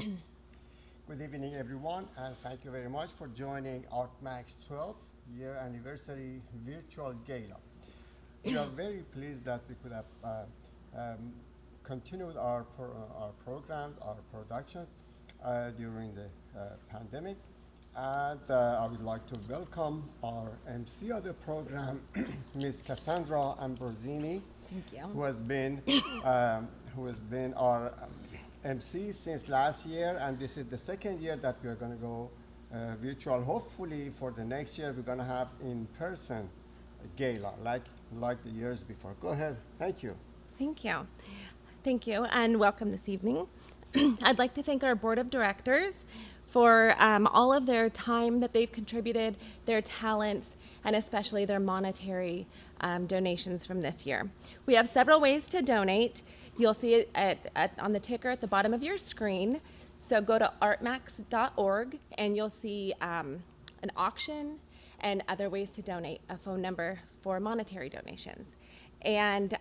Good evening, everyone, and thank you very much for joining ArtMax 12th year anniversary virtual gala. We are very pleased that we could have continued our programs, our productions during the pandemic. And I would like to welcome our MC of the program, Ms. Cassandra Ambrosini, Thank you. who has been our MC since last year, and this is the second year that we are going to go virtual. Hopefully, for the next year, we're going to have in-person gala like the years before. Go ahead. Thank you. Thank you. Thank you, and welcome this evening. I'd like to thank our board of directors for all of their time that they've contributed, their talents, and especially their monetary donations from this year. We have several ways to donate. You'll see it on the ticker at the bottom of your screen. So go to artmax.org and you'll see an auction and other ways to donate, a phone number for monetary donations. And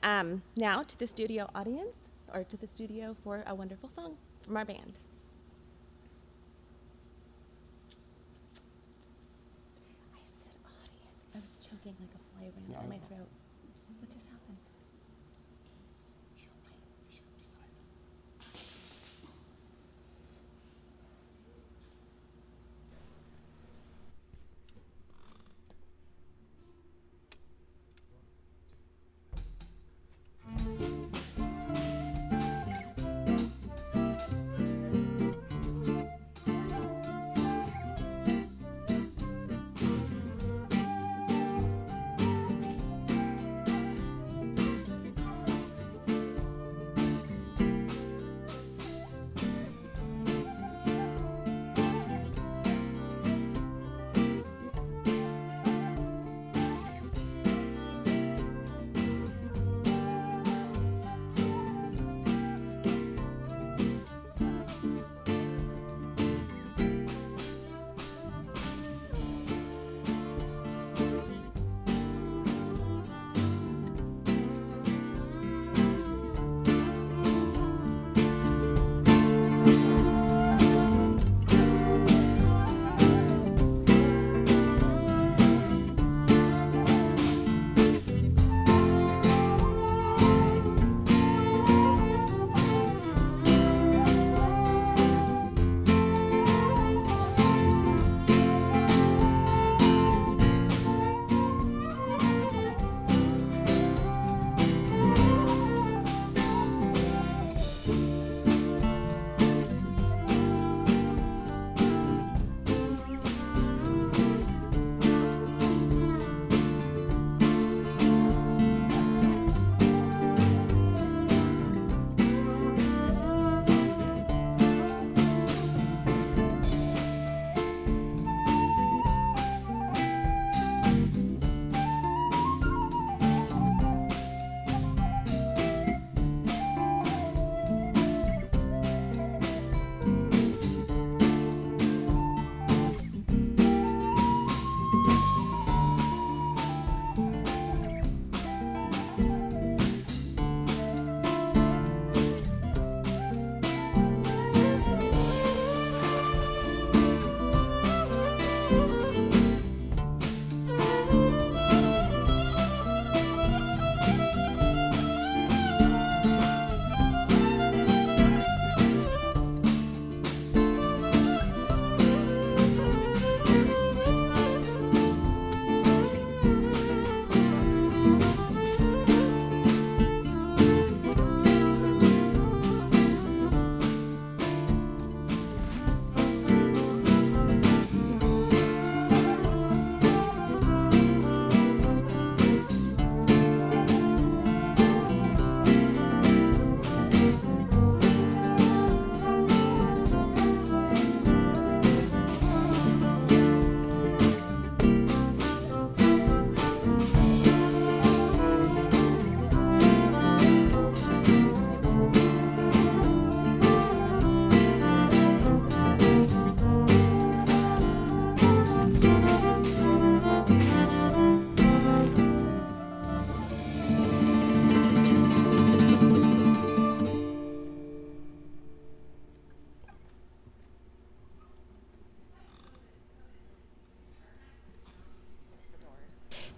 now to the studio audience, or to the studio for a wonderful song from our band. I said audience. I was choking like a fly ran down my throat. What just happened?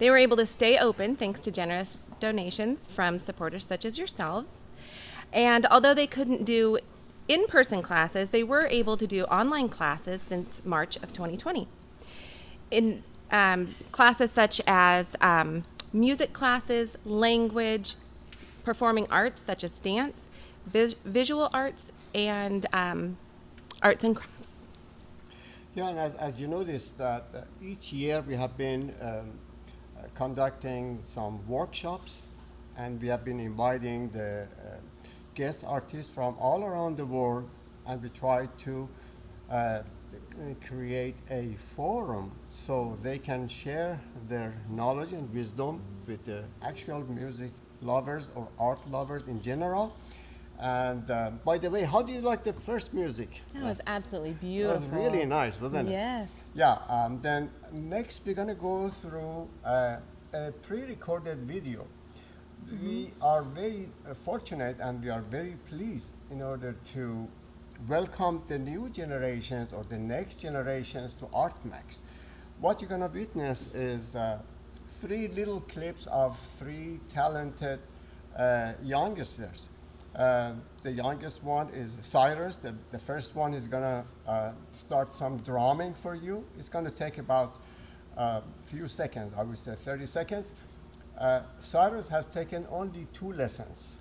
They were able to stay open thanks to generous donations from supporters such as yourselves. And although they couldn't do in-person classes, they were able to do online classes since March of 2020. In classes such as music classes, language, performing arts such as dance, visual arts, and arts and crafts. Yeah, and as you noticed that each year we have been conducting some workshops, and we have been inviting the guest artists from all around the world, and we try to create a forum so they can share their knowledge and wisdom with the actual music lovers or art lovers in general. And by the way, how do you like the first music? That was absolutely beautiful. It was really nice, wasn't it? Yes. Yeah, then next we're going to go through a pre-recorded video. We are very fortunate and we are very pleased in order to welcome the new generations or the next generations to ArtMax. What you're going to witness is 3 little clips of 3 talented youngsters. The youngest one is Cyrus. The first one is going to start some drumming for you. It's going to take about a few seconds, I would say 30 seconds. Cyrus has taken only 2 lessons.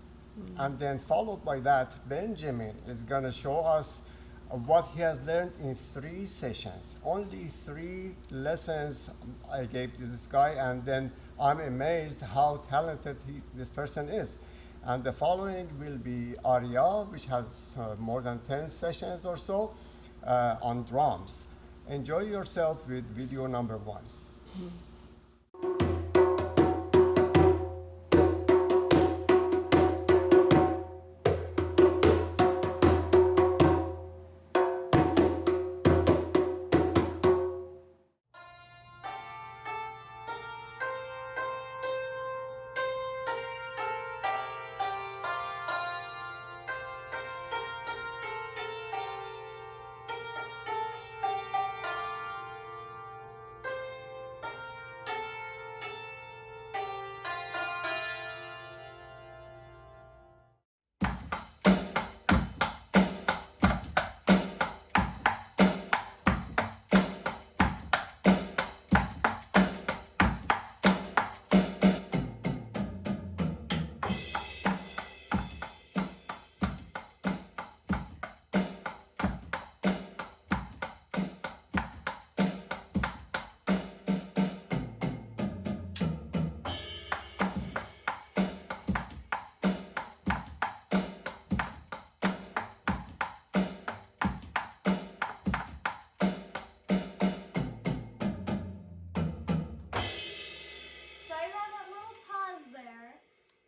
And then followed by that, Benjamin is going to show us what he has learned in 3 sessions. Only 3 lessons I gave to this guy, and then I'm amazed how talented this person is. And the following will be Arya, which has more than 10 sessions or so on drums. Enjoy yourself with video number 1.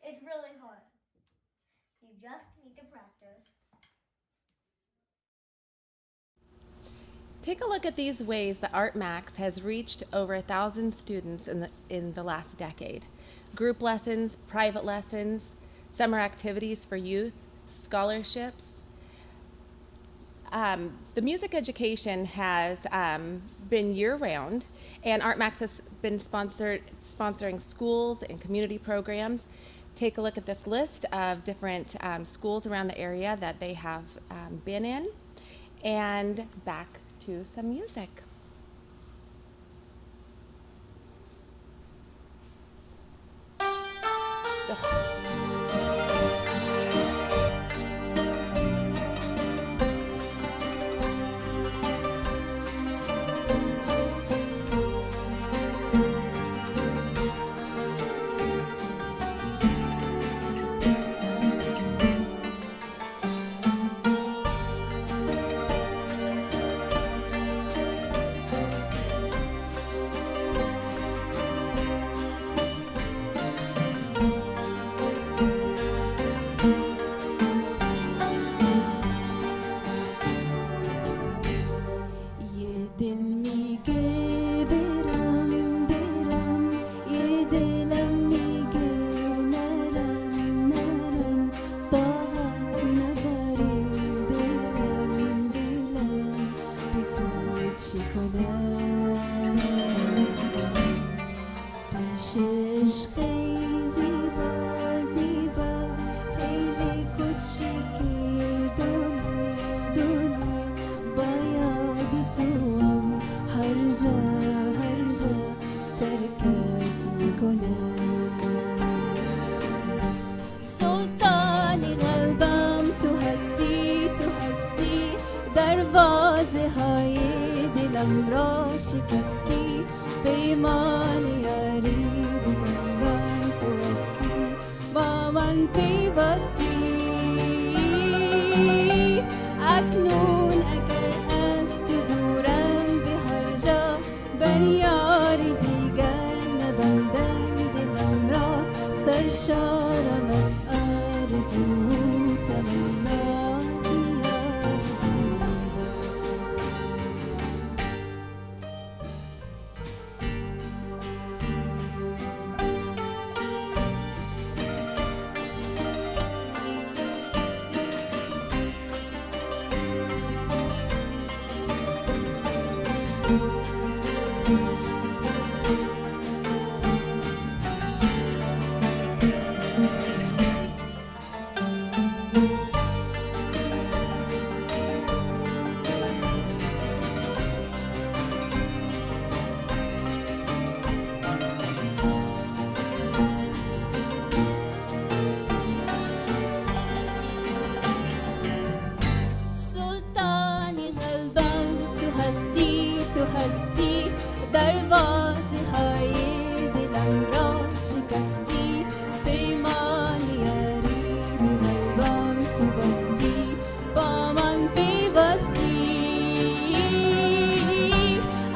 It's really hard. You just need to practice. Take a look at these ways that ArtMax has reached over 1,000 students in the last decade. Group lessons, private lessons, summer activities for youth, scholarships. The music education has been year-round, and ArtMax has been sponsoring schools and community programs. Take a look at this list of different schools around the area that they have been in, and back to some music. عشقی زیبا زیبا خیلی کوچیکی دنیا دنیا با یاد تو هم هر جا ترکت میکنم سلطانی قلبم تو هستی دروازه های دلم را شکستی پیمان یاری بگم تو هستی با من پیوستی اکنون اگر از تو دورم به هر جا بر یار دیگر نبندم دلم را سرشارم از آرزو تمنا یار زیبا سلطانی قلبم تو هستی دروازه های دلم را شکستی پیمان یاری به قلبم تو بستی با من پیوستی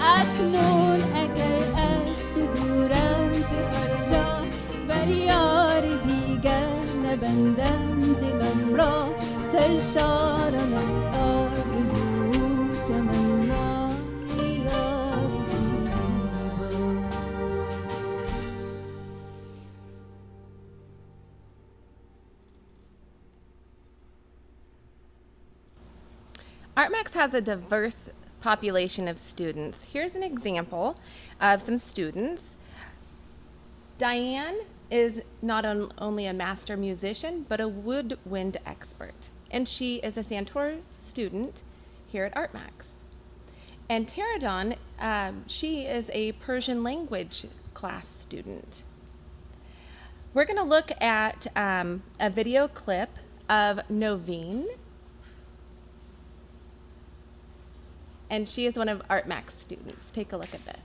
اکنون اگر از تو دورم به هر جا بر یار دیگر نبندم دلم را سرشارم از آرزو تمنا یار زیبا ArtMax has a diverse population of students. Here's an example of some students. Diane is not only a master musician, but a woodwind expert. And she is a Santor student here at ArtMax. And Teradon, she is a Persian language class student. We're going to look at a video clip of Noveen. And she is one of ArtMax students. Take a look at this.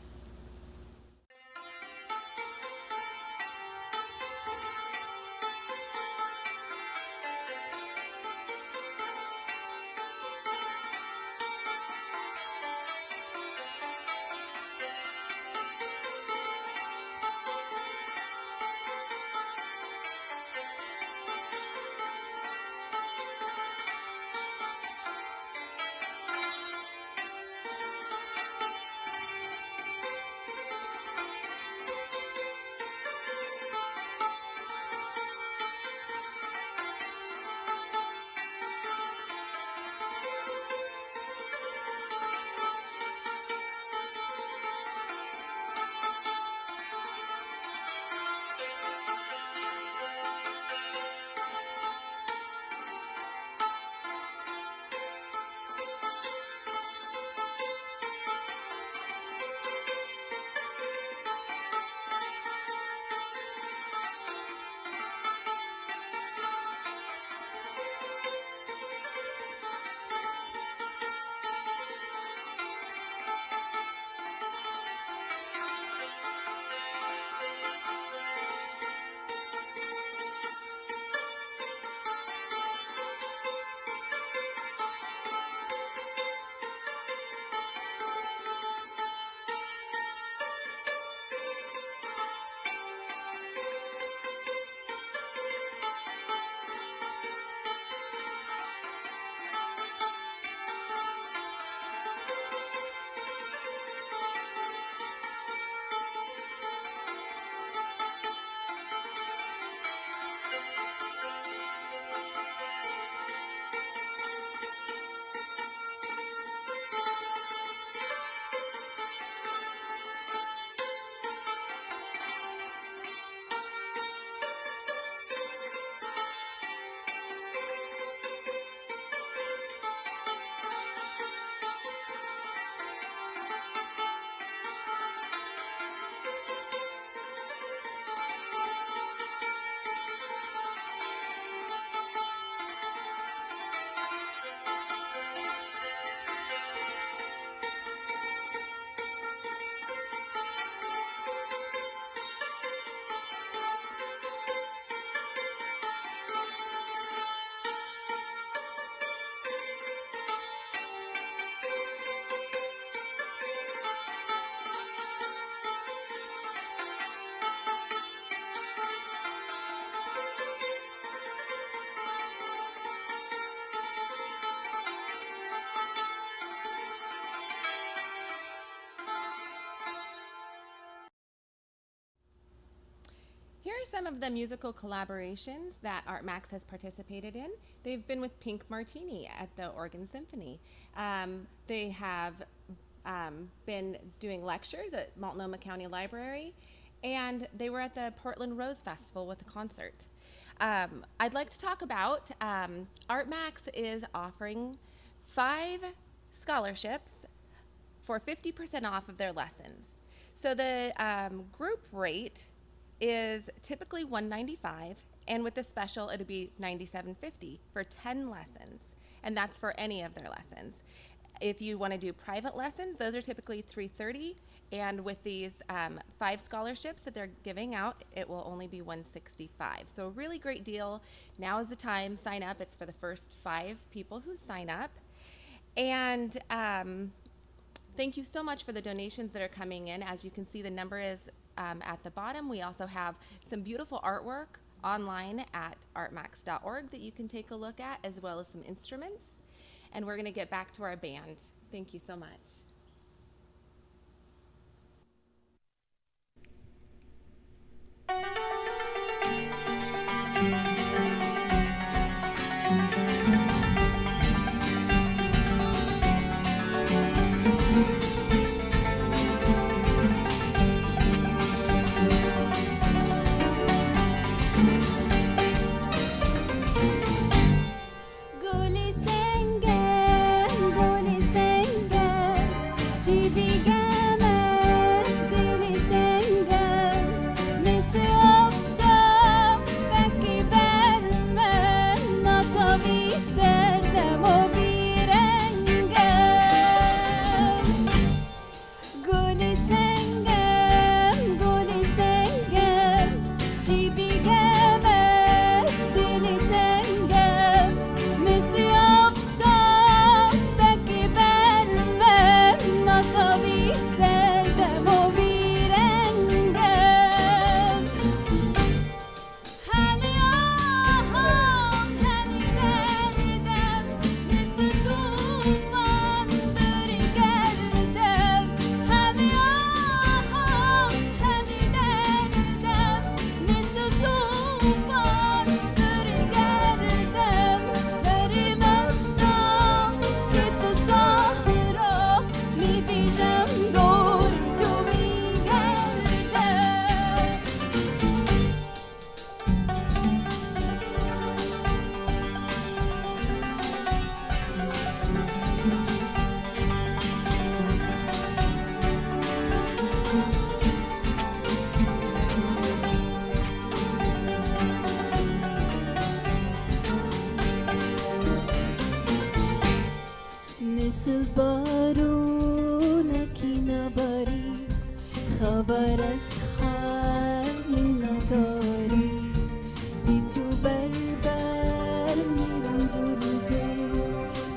Here are some of the musical collaborations that ArtMax has participated in. They've been with Pink Martini at the Oregon Symphony. They have been doing lectures at Multnomah County Library, and they were at the Portland Rose Festival with a concert. I'd like to talk about ArtMax is offering 5 scholarships for 50% off of their lessons. So the group rate is typically $195, and with the special it'd be $97.50 for 10 lessons, and that's for any of their lessons. If you want to do private lessons, those are typically $330, and with these 5 scholarships that they're giving out, it will only be $165. So a really great deal. Now is the time. Sign up. It's for the first 5 people who sign up. And thank you so much for the donations that are coming in. As you can see, the number is at the bottom. We also have some beautiful artwork online at artmax.org that you can take a look at, as well as some instruments. And we're going to get back to our band. Thank you so much. مثل بارونك نباری خبر از حال نداری بی تو بربر میرم دو روزه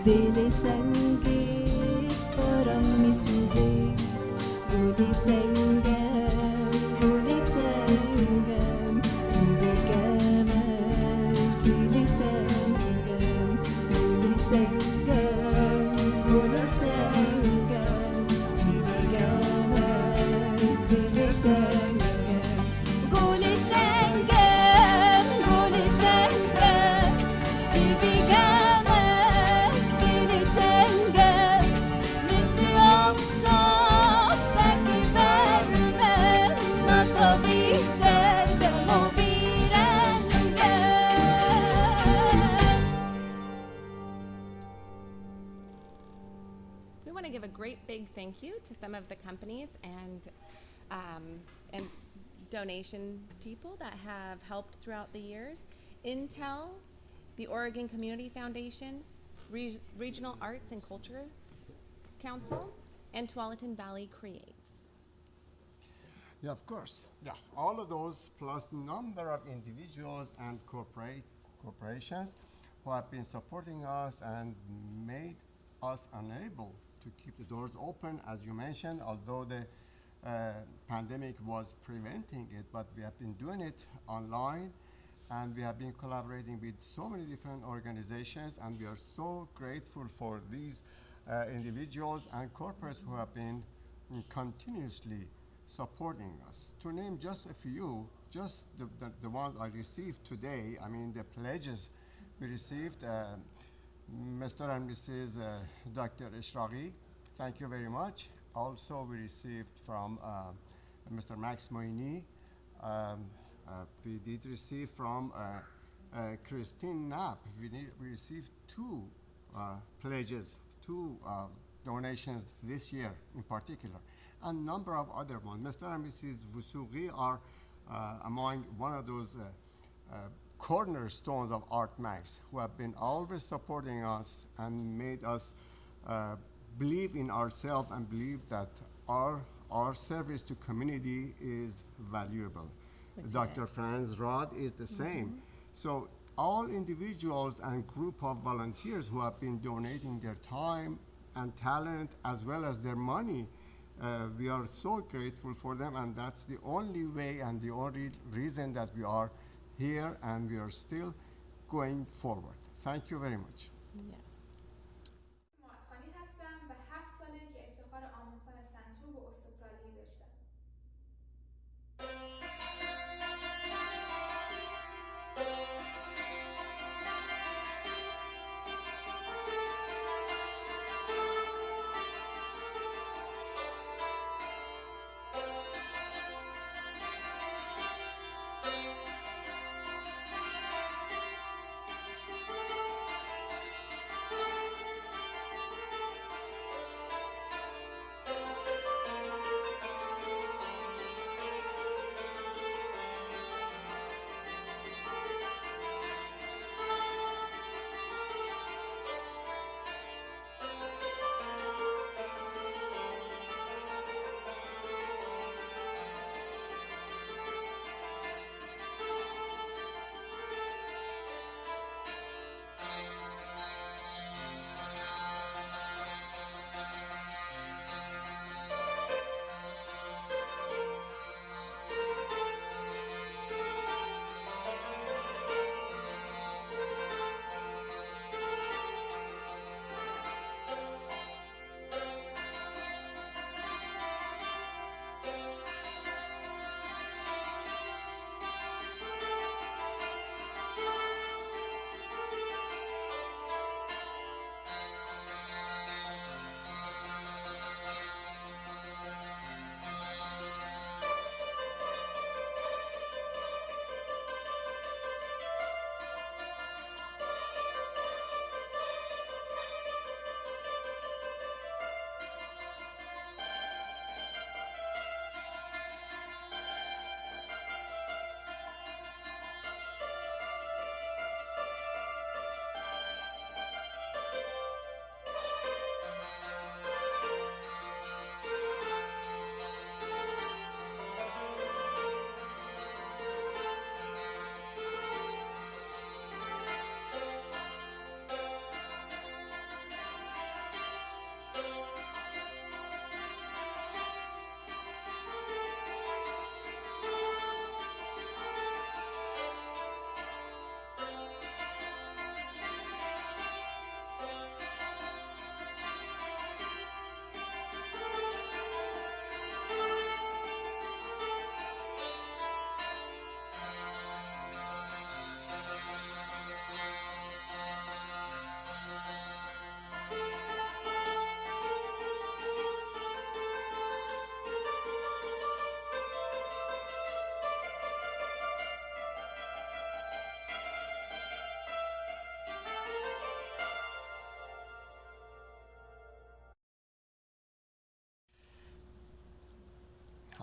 دل سنگت برام میسوزه گل سنگم گل سنگم چی بگم از دل تنگم گل سنگم گل سنگم چی بگم از دل تنگم گل سنگم گل سنگم چی بگم از دل تنگم مثل آفتاب بگی بر من نتابی سردم و بیرنگم. We want to give a great big thank you to some of the companies and donation people that have helped throughout the years. Intel, the Oregon Community Foundation, Regional Arts and Culture Council, and Tualatin Valley Creates. Yeah, of course. Yeah, all of those plus number of individuals and corporations who have been supporting us and made us unable to keep the doors open, as you mentioned, although the pandemic was preventing it, but we have been doing it online, and we have been collaborating with so many different organizations, and we are so grateful for these individuals and corporates who have been continuously supporting us. To name just a few, just the ones I received today, I mean the pledges we received, Mr. and Mrs. Dr. Ishraqi, thank you very much. Also, we received from Mr. Max Moini. We did receive from Christine Knapp. We received two pledges, two donations this year in particular, and a number of other ones. Mr. and Mrs. Vusugi are among one of those cornerstones of ArtMax, who have been always supporting us and made us believe in ourselves and believe that our service to community is valuable. Dr. Franz Rod is the same. So all individuals and group of volunteers who have been donating their time and talent as well as their money, we are so grateful for them, and that's the only way and the only reason that we are here and we are still going forward. Thank you very much. Yes. معتخانی هستم و 7 ساله که افتخار آموختن سنتور و استادسالی داشتم.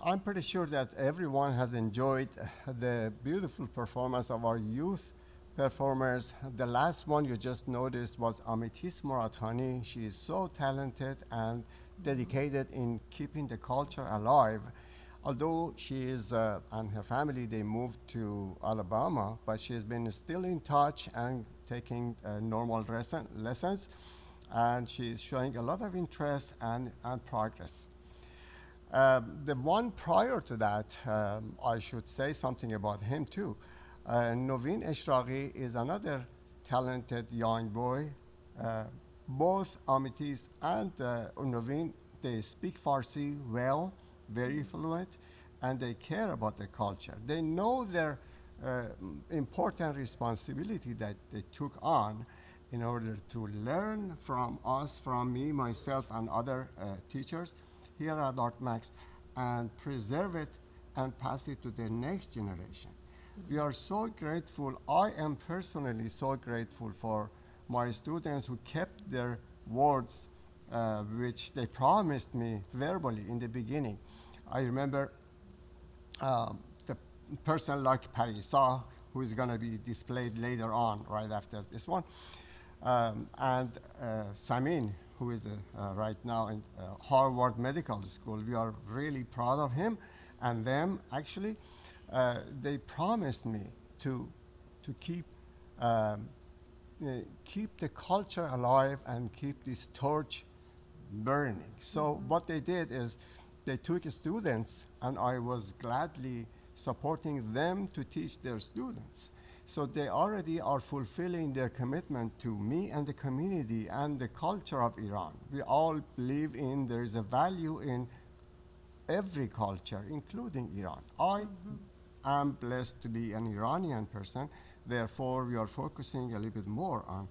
I'm pretty sure that everyone has enjoyed the beautiful performance of our youth performers. The last one you just noticed was Amitis Moratani. She is so talented and dedicated in keeping the culture alive. Although she is, and her family, they moved to Alabama, but she has been still in touch and taking normal lessons, and she's showing a lot of interest and progress. The one prior to that, I should say something about him too. Novin Ishraqi is another talented young boy. Both Amitis and Novin, they speak Farsi well, very fluent, and they care about the culture. They know their important responsibility that they took on in order to learn from us, from me, myself, and other teachers here at ArtMax, and preserve it and pass it to the next generation. We are so grateful. I am personally so grateful for my students who kept their words, which they promised me verbally in the beginning. I remember the person like Parisa, who is going to be displayed later on, right after this one, and Samin, who is right now in Harvard Medical School. We are really proud of him and them, actually. They promised me to keep the culture alive and keep this torch burning. So what they did is they took students, and I was gladly supporting them to teach their students. So they already are fulfilling their commitment to me and the community and the culture of Iran. We all believe in there is a value in every culture, including Iran. I am blessed to be an Iranian person. Therefore, we are focusing a little bit more on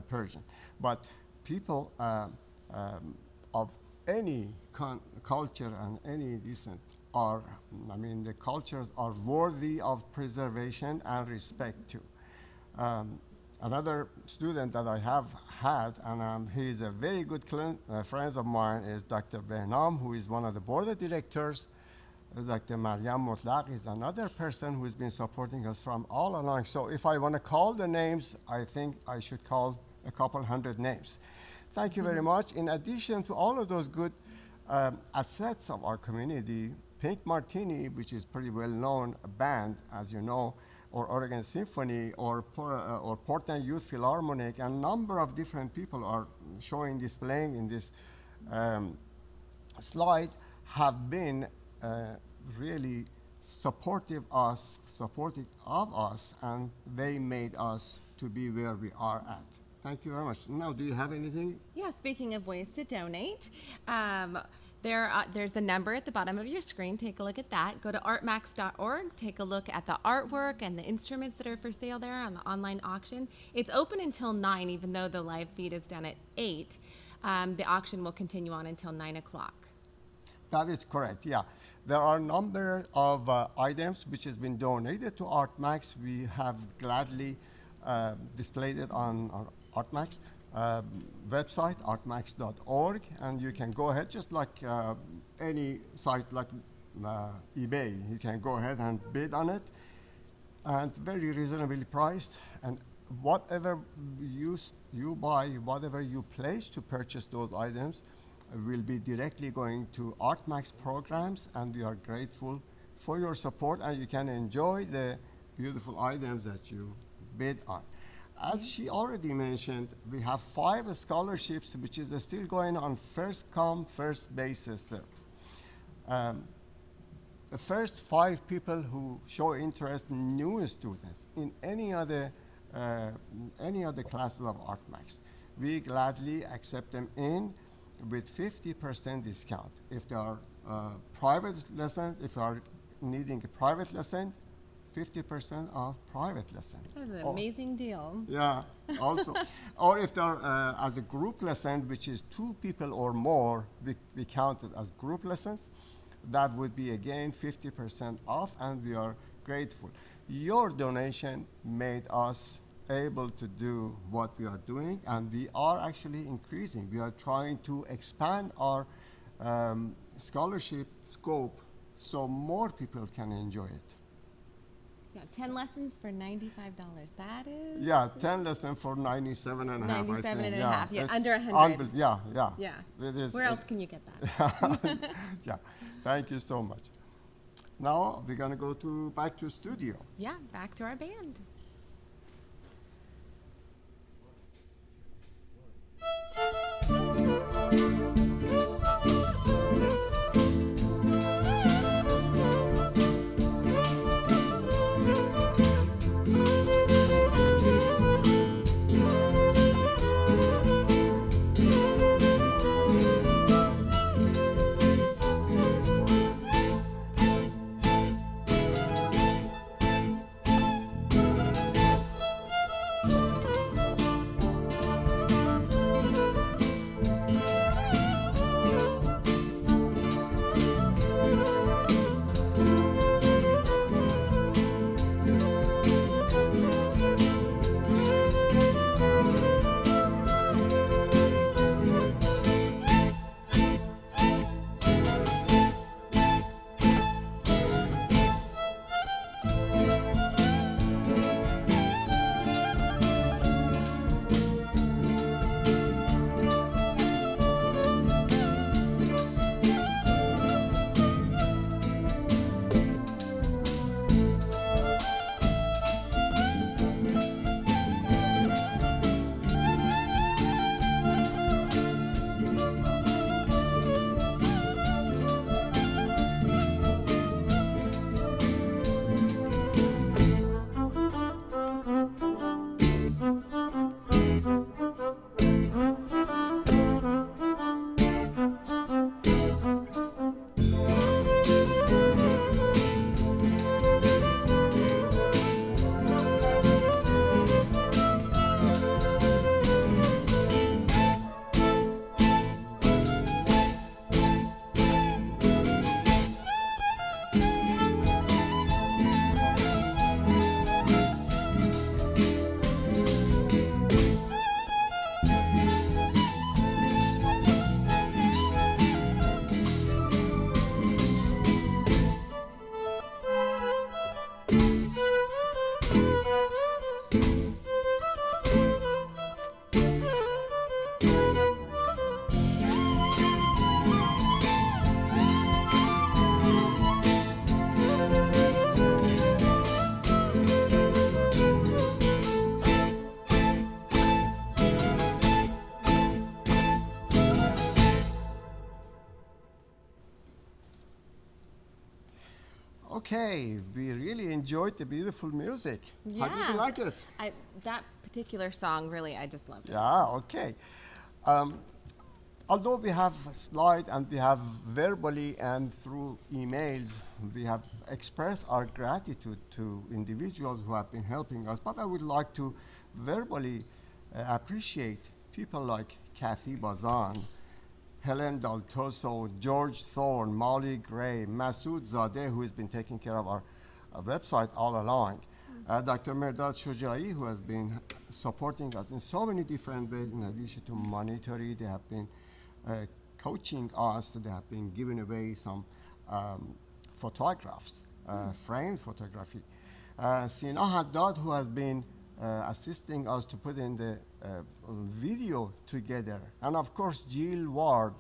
Persian. But people of any culture and any decent are, the cultures are worthy of preservation and respect too. Another student that I have had, and he's a very good friend of mine, is Dr. Behnam, who is one of the board of directors. Dr. Maryam Mutlaq is another person who's been supporting us from all along. So if I want to call the names, I think I should call a couple hundred names. Thank you very much. In addition to all of those good assets of our community, Pink Martini, which is pretty well-known band, as you know, or Oregon Symphony, or Portland Youth Philharmonic, and a number of different people are displaying in this slide, have been really supportive of us, and they made us to be where we are at. Thank you very much. Now, do you have anything? Yeah, speaking of ways to donate, there's a number at the bottom of your screen. Take a look at that. Go to artmax.org. Take a look at the artwork and the instruments that are for sale there on the online auction. It's open until 9, even though the live feed is done at 8. The auction will continue on until 9 o'clock. That is correct, yeah. There are a number of items which has been donated to ArtMax. We have gladly displayed it on our ArtMax website, artmax.org, and you can go ahead, just like any site like eBay, you can go ahead and bid on it, and very reasonably priced, and whatever you buy, whatever you place to purchase those items, will be directly going to ArtMax programs, and we are grateful for your support, and you can enjoy the beautiful items that you bid on. As she already mentioned, we have 5 scholarships, which is still going on first come, first basis service. The first 5 people who show interest, new students in any other classes of ArtMax, we gladly accept them in with 50% discount. If there are private lessons, if you are needing a private lesson, 50% off private lesson. That was an amazing deal. Yeah, also. Or if there are, as a group lesson, which is 2 people or more, we count it as group lessons, that would be again 50% off, and we are grateful. Your donation made us able to do what we are doing, and we are actually increasing. We are trying to expand our scholarship scope so more people can enjoy it. Yeah, 10 lessons for $95. That is? Yeah, 10 lessons for 97 and a half, I think. 97 and a half, yeah, It's under 100. Yeah. Yeah. It Where else can you get that? Yeah, thank you so much. Now we're gonna go back to studio. Yeah, back to our band. Okay, we really enjoyed the beautiful music. How did Yeah. you like it? That particular song, really, I just loved it. Yeah, okay. Um, Although we have a slide and we have verbally and through emails, we have expressed our gratitude to individuals who have been helping us, but I would like to verbally appreciate people like Kathy Bazan, Helen Daltoso, George Thorne, Molly Gray, Masood Zadeh, who has been taking care of our website all along, Dr. Merdad Shojai, who has been supporting us in so many different ways, in addition to monetary. They have been coaching us. They have been giving away some photographs, framed photography. Sina Haddad, who has been assisting us to put in the video together. And of course, Jill Ward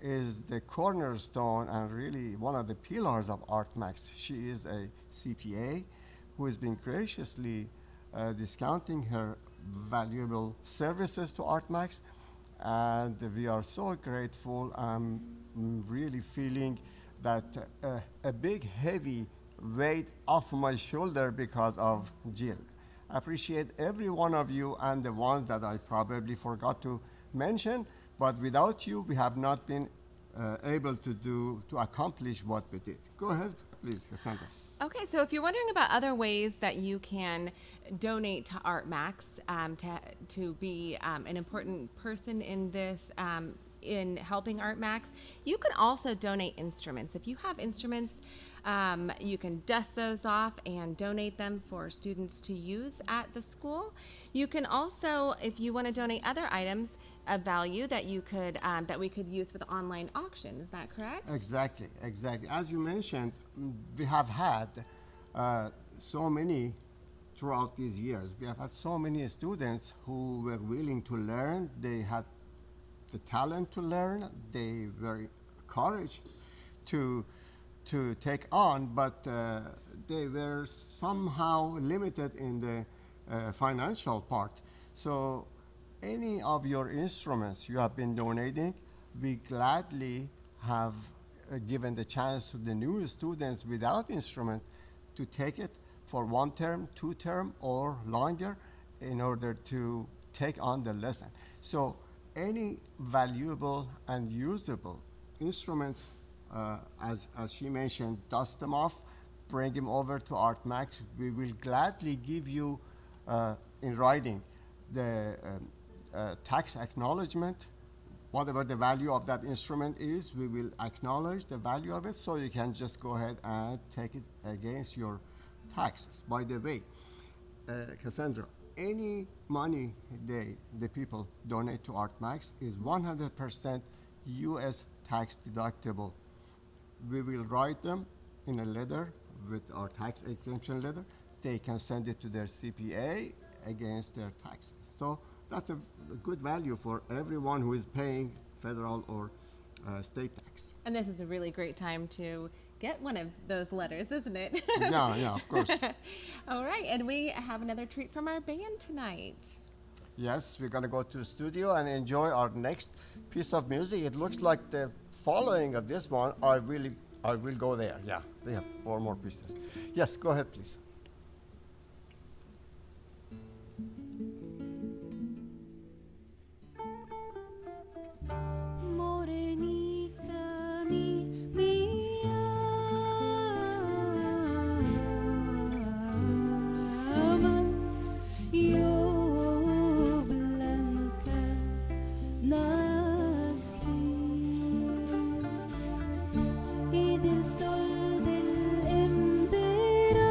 is the cornerstone and really one of the pillars of ArtMax. She is a CPA who has been graciously discounting her valuable services to ArtMax. And we are so grateful. I'm really feeling that a big heavy weight off my shoulder because of Jill. I appreciate every one of you and the ones that I probably forgot to mention, but without you, we have not been able to accomplish what we did. Go ahead, please, Cassandra. Okay, so if you're wondering about other ways that you can donate to ArtMax to be an important person in this, in helping ArtMax, you can also donate instruments. If you have instruments, you can dust those off and donate them for students to use at the school. You can also, if you want to donate other items of value that you could that we could use for the online auction. Is that correct? Exactly, exactly. As you mentioned, we have had so many throughout these years. We have had so many students who were willing to learn. They had the talent to learn. They were encouraged to take on, but they were somehow limited in the financial part. So any of your instruments you have been donating, we gladly have given the chance to the new students without instrument to take it for 1 term, 2 term, or longer in order to take on the lesson. So any valuable and usable instruments, as she mentioned, dust them off, bring them over to ArtMax. We will gladly give you in writing the tax acknowledgement. Whatever the value of that instrument is, we will acknowledge the value of it, so you can just go ahead and take it against your taxes. By the way, Cassandra, any money the people donate to ArtMax is 100% U.S. tax deductible. We will write them in a letter with our tax exemption letter. They can send it to their CPA against their taxes. So that's a good value for everyone who is paying federal or state tax. And this is a really great time to get one of those letters, isn't it? Yeah, of course. All right, and we have another treat from our band tonight. Yes, we're going to go to the studio and enjoy our next piece of music. It looks like the following of this one, I will go there. Yeah, they have 4 more pieces. Yes, go ahead, please. Morenica mia, yo blanca nací y del sol del emperador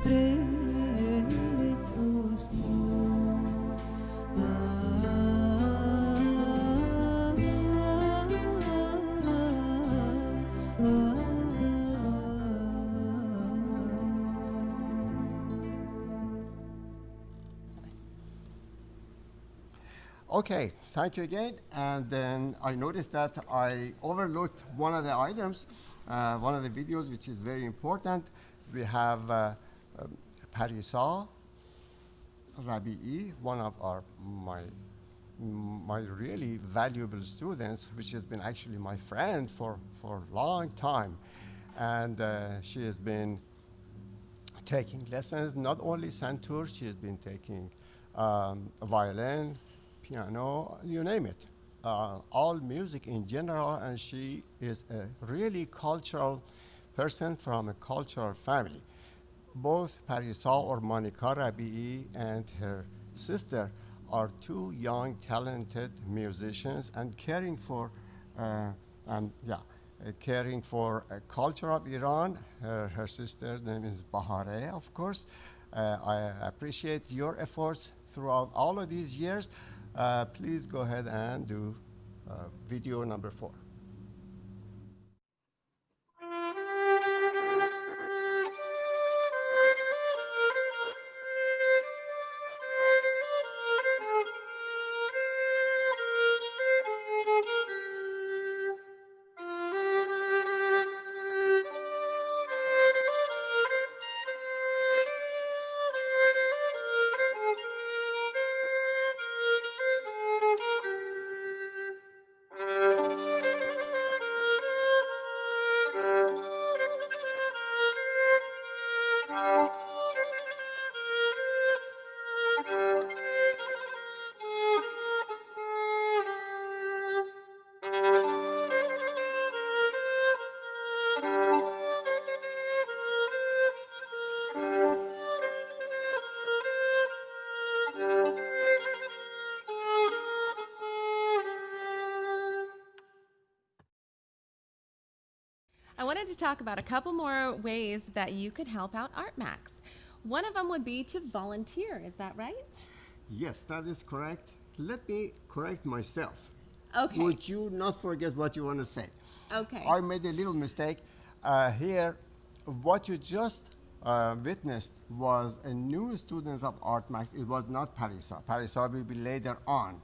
bröt och stod. Okay, thank you again. And then I noticed that I overlooked one of the items, one of the videos, which is very important. We have Parisa Rabi'i, one of my really valuable students, which has been actually my friend for a long time. And she has been taking lessons, not only santur, she has been taking violin, piano, you name it, all music in general, and she is a really cultural person from a cultural family. Both Parisa or Monica Rabi'i and her sister are two young, talented musicians and caring for, caring for culture of Iran. Her sister's name is Bahare, of course. I appreciate your efforts throughout all of these years. Please go ahead and do video number 4. I wanted to talk about a couple more ways that you could help out ArtMax. One of them would be to volunteer, is that right? Yes, that is correct. Let me correct myself. Okay. Would you not forget what you want to say? Okay. I made a little mistake. Here, what you just witnessed was a new student of ArtMax. It was not Parisa. Parisa will be later on.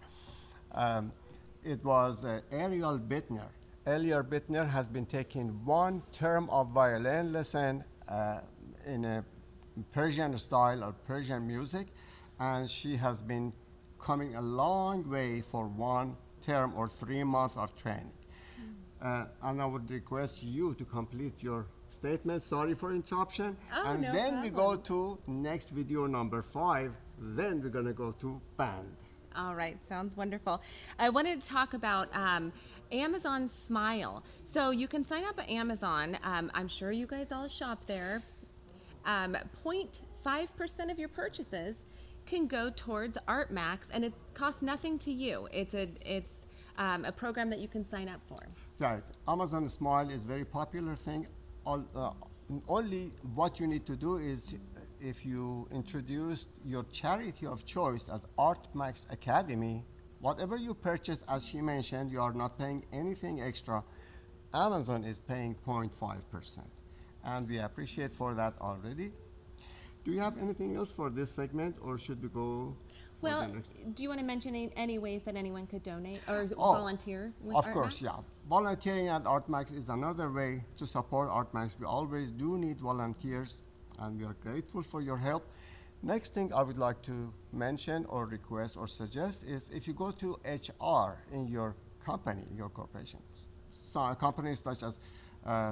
It was Ariel Bittner. Ariel Bittner has been taking 1 term of violin lesson in a Persian style or Persian music, and she has been coming a long way for 1 term or 3 months of training. And I would request you to complete your statement. Sorry for interruption. Oh, and no then we go problem. to next video number 5. Then we're going to go to band. All right, sounds wonderful. I wanted to talk about Amazon Smile. So you can sign up at Amazon. I'm sure you guys all shop there. 0.5% of your purchases can go towards ArtMax, and it costs nothing to you. It's a program that you can sign up for. Right. Amazon Smile is very popular thing. Only what you need to do is if you introduce your charity of choice as ArtMax Academy, whatever you purchase, as she mentioned, you are not paying anything extra. Amazon is paying 0.5%. And we appreciate for that already. Do you have anything else for this segment, or should we go for Well, the next? do you want to mention any ways that anyone could donate or volunteer with Of ArtMax? course, yeah. Volunteering at ArtMax is another way to support ArtMax. We always do need volunteers, and we are grateful for your help. Next thing I would like to mention or request or suggest is if you go to HR in your company, your corporation, so companies such as,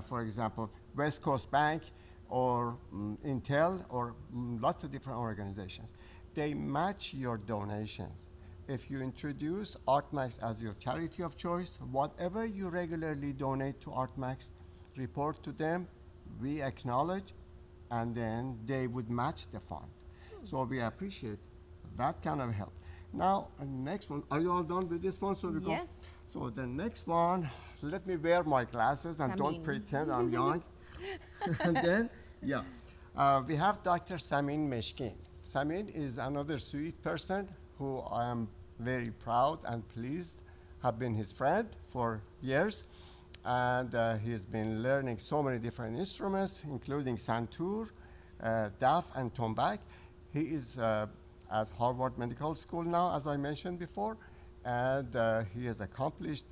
for example, West Coast Bank or Intel or lots of different organizations, they match your donations. If you introduce ArtMax as your charity of choice, whatever you regularly donate to ArtMax, report to them, we acknowledge, and then they would match the fund. So we appreciate that kind of help. Now, next one, are you all done with this one? So we Yes. So the next one, let me wear my glasses and don't Samin. pretend I'm young. And then, yeah, We have Dr. Samin Meshkin. Samin is another sweet person who I am very proud and pleased have been his friend for years. And he's been learning so many different instruments, including santur, daf, and tombak. He is at Harvard Medical School now, as I mentioned before, and he has accomplished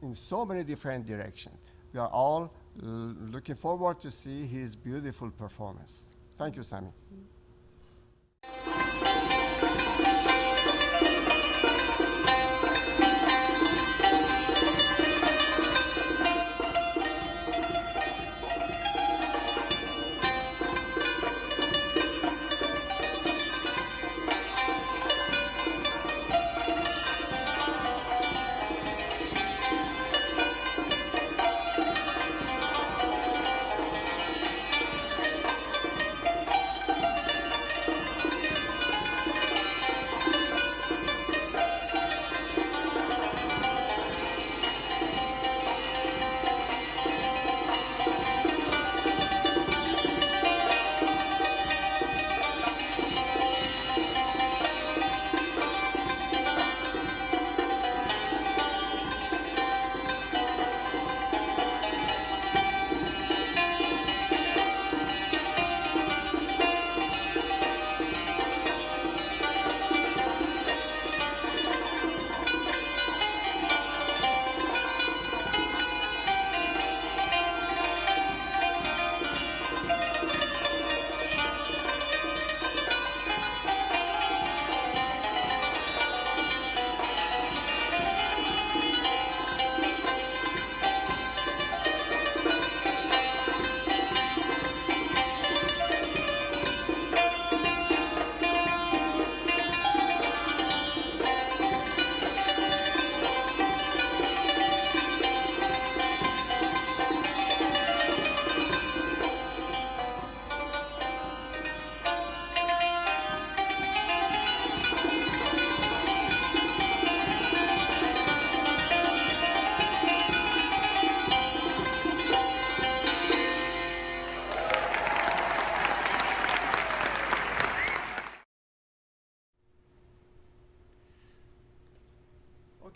in so many different directions. We are all looking forward to see his beautiful performance. Thank you, Sami.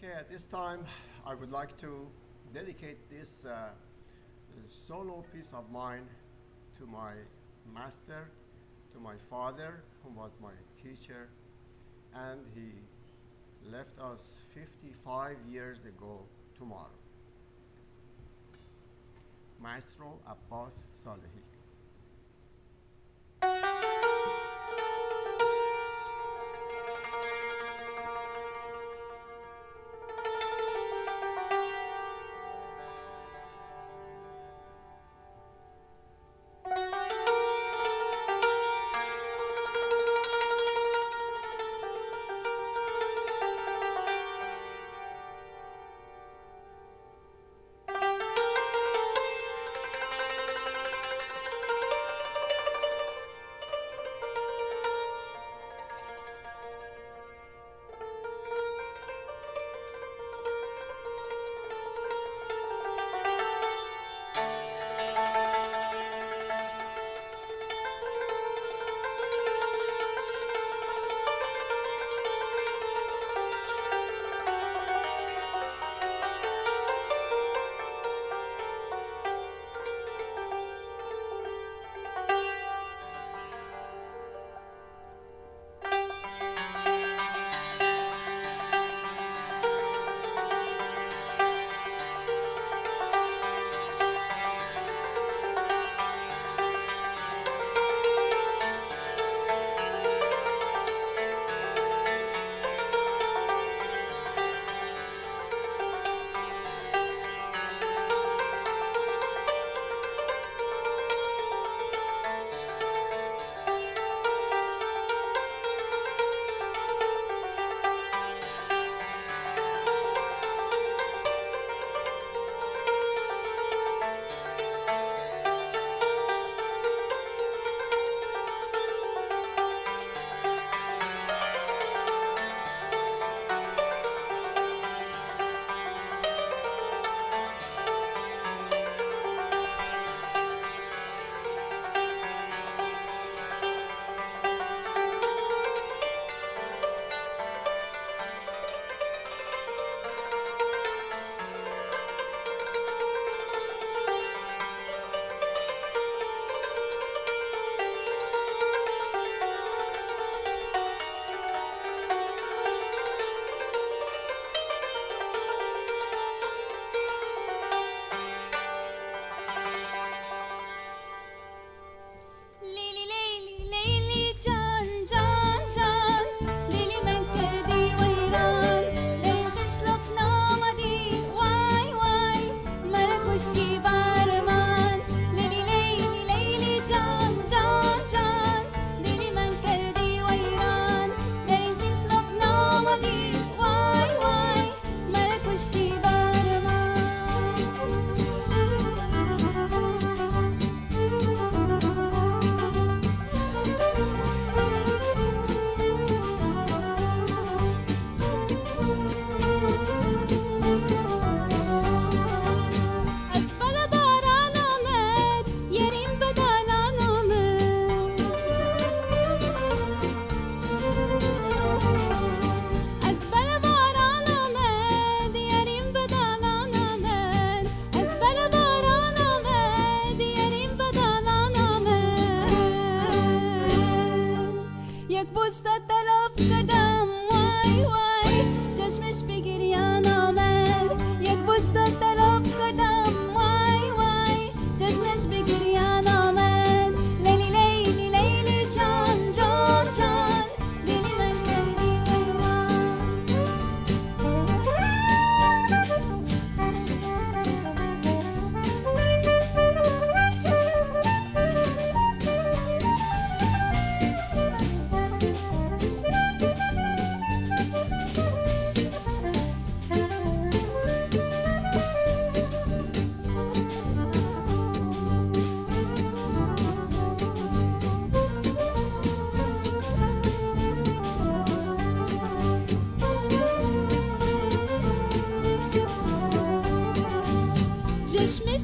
Okay, at this time, I would like to dedicate this solo piece of mine to my master, to my father, who was my teacher, and he left us 55 years ago tomorrow. Maestro Abbas Salehi.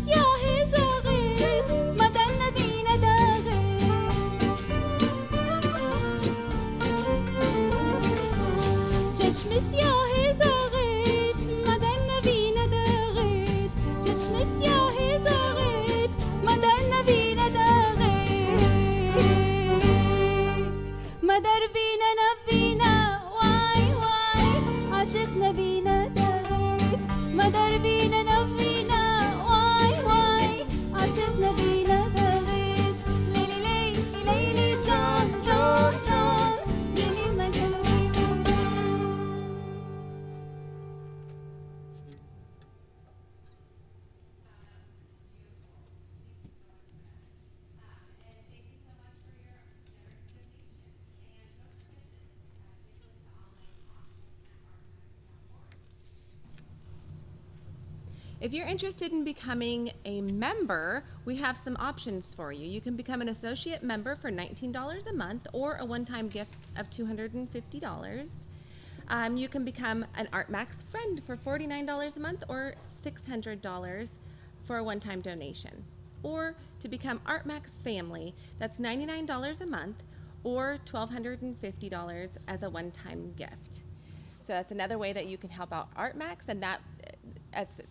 سیاه زاغت مدن نبینه داغت چشم سیاه زاغت مدن نبینه داغت چشم سیاه زاغت مدن نبینه داغت مدر بینه نبینه وای وای عاشق نبینه داغت مدر بینه نبینه وای وای عاشق نبینه داغت لیلی لیلی لیلی جان جان جان لیلی مدر If you're interested in becoming a member, we have some options for you. You can become an associate member for $19 a month or a one-time gift of $250. You can become an ArtMax friend for $49 a month or $600 for a one-time donation. Or to become ArtMax family, that's $99 a month or $1,250 as a one-time gift. So that's another way that you can help out ArtMax, and that's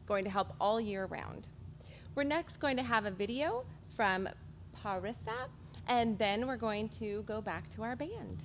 going to help all year round. We're next going to have a video from Parissa, and then we're going to go back to our band.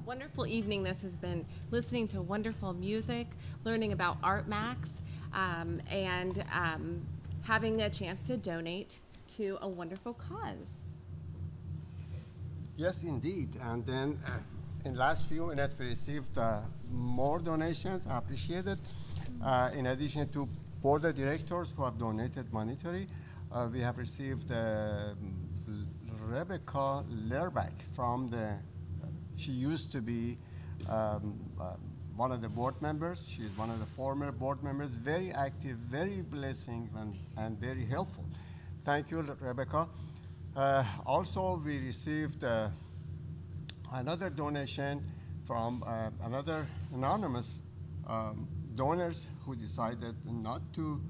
Wonderful evening this has been, listening to wonderful music, learning about ArtMax, and having a chance to donate to a wonderful cause. Yes, indeed. And then in last few minutes, we received more donations. I appreciate it. In addition to board of directors who have donated monetary, we have received Rebecca Lerbach from the, she used to be one of the board members. She's one of the former board members, very active, very blessing, and very helpful. Thank you, Rebecca. Also, we received another donation from another anonymous donors who decided not to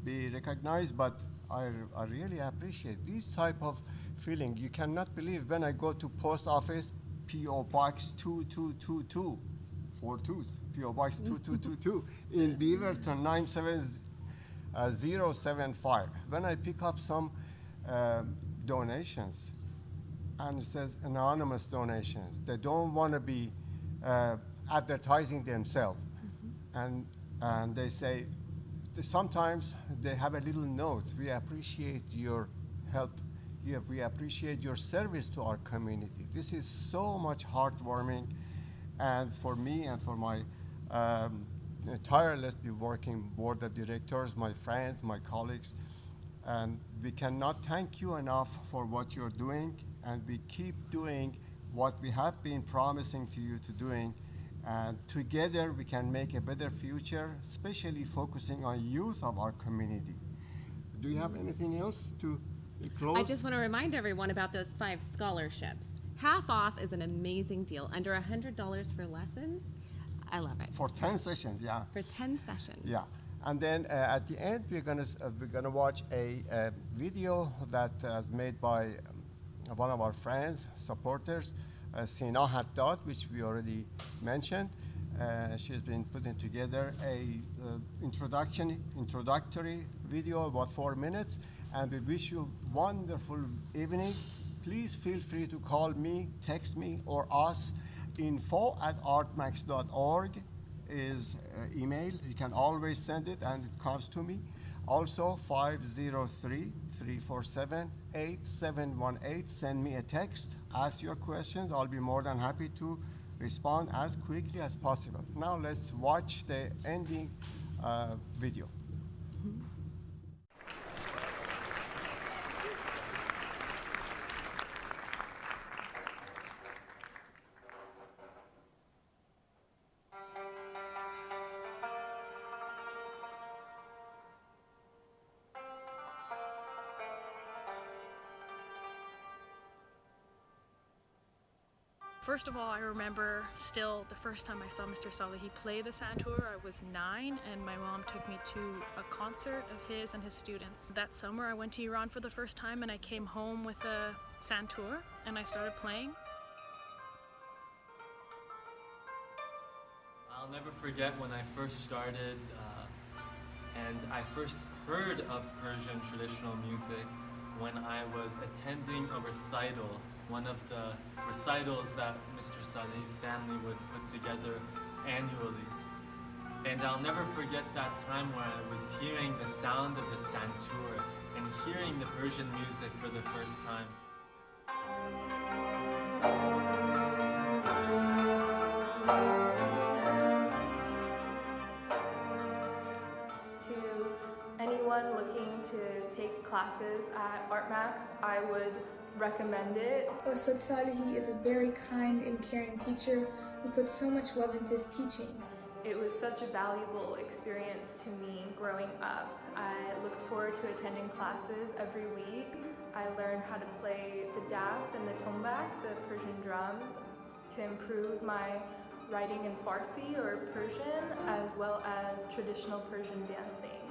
be recognized, but I really appreciate this type of feeling. You cannot believe when I go to post office, P.O. Box 2222, 42, P.O. Box 2222 in Beaverton 97075. When I pick up some donations, and it says anonymous donations, they don't want to be advertising themselves. And they say, sometimes they have a little note, we appreciate your help, we appreciate your service to our community. This is so much heartwarming, and for me and for my tirelessly working board of directors, my friends, my colleagues, and we cannot thank you enough for what you're doing, and we keep doing what we have been promising to you to doing, and together we can make a better future, especially focusing on youth of our community. Do you have anything else to close? I just want to remind everyone about those 5 scholarships. Half off is an amazing deal. Under $100 for lessons. I love it. For 10 sessions, yeah. For 10 sessions. Yeah. And then at the end, we're gonna watch a video that is made by one of our friends, supporters, Sina Haddad, which we already mentioned. She's been putting together a introductory video, about 4 minutes, and we wish you wonderful evening. Please feel free to call me, text me, or us. info@artmax.org is email. You can always send it, and it comes to me. Also, 503-347-8718. Send me a text, ask your questions. I'll be more than happy to respond as quickly as possible. Now let's watch the ending video. First of all, I remember still the first time I saw Mr. Salehi play the Santur. I was 9, and my mom took me to a concert of his and his students. That summer I went to Iran for the first time, and I came home with a Santur and I started playing. I'll never forget when I first started and I first heard of Persian traditional music when I was attending a recital, one of the recitals that Mr. Salehi's family would put together annually. And I'll never forget that time where I was hearing the sound of the Santur and hearing the Persian music for the first time. To anyone looking to take classes at ArtMax, I would recommend it. Ustad Salehi is a very kind and caring teacher who puts so much love into his teaching. It was such a valuable experience to me growing up. I looked forward to attending classes every week. I learned how to play the daf and the tombak, the Persian drums, to improve my writing in Farsi or Persian, as well as traditional Persian dancing.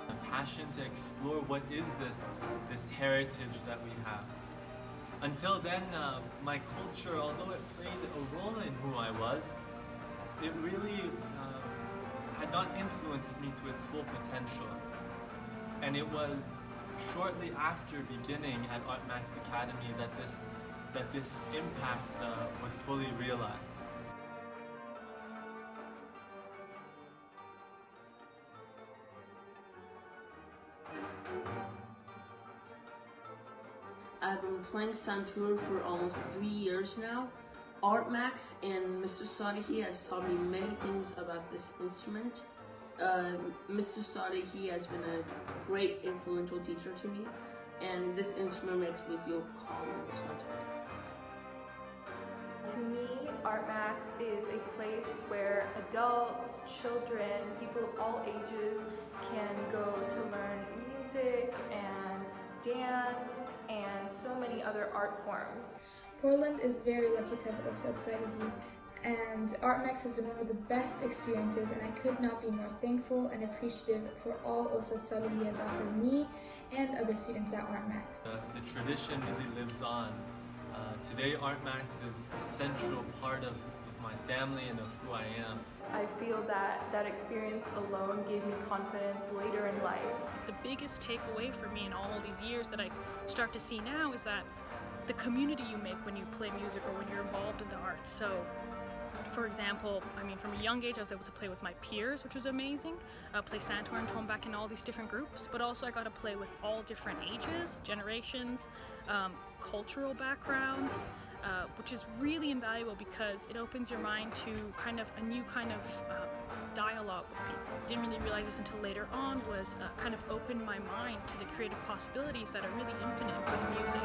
A passion to explore what is this heritage that we have. Until then, my culture, although it played a role in who I was, it really had not influenced me to its full potential. And it was shortly after beginning at ArtMax Academy that this impact was fully realized. I've been playing santur for almost 3 years now. ArtMax and Mr. Salihi has taught me many things about this instrument. Mr. Salihi has been a great influential teacher to me, and this instrument makes me feel calm and centered. To me, ArtMax is a place where adults, children, people of all ages can go to learn music and dance and so many other art forms. Portland is very lucky to have Ustad Salihi, and ArtMax has been one of the best experiences, and I could not be more thankful and appreciative for all Ustad Salihi has offered me and other students at ArtMax. The tradition really lives on. Today ArtMax is a central part of my family and of who I am. I feel that that experience alone gave me confidence later in life. The biggest takeaway for me in all these years that I start to see now is that the community you make when you play music or when you're involved in the arts. So, for example, from a young age I was able to play with my peers, which was amazing, play santur and tombak in all these different groups, but also I got to play with all different ages, generations, cultural backgrounds, which is really invaluable because it opens your mind to kind of a new kind of dialogue with people. Didn't really realize this until later on, was kind of opened my mind to the creative possibilities that are really infinite with music.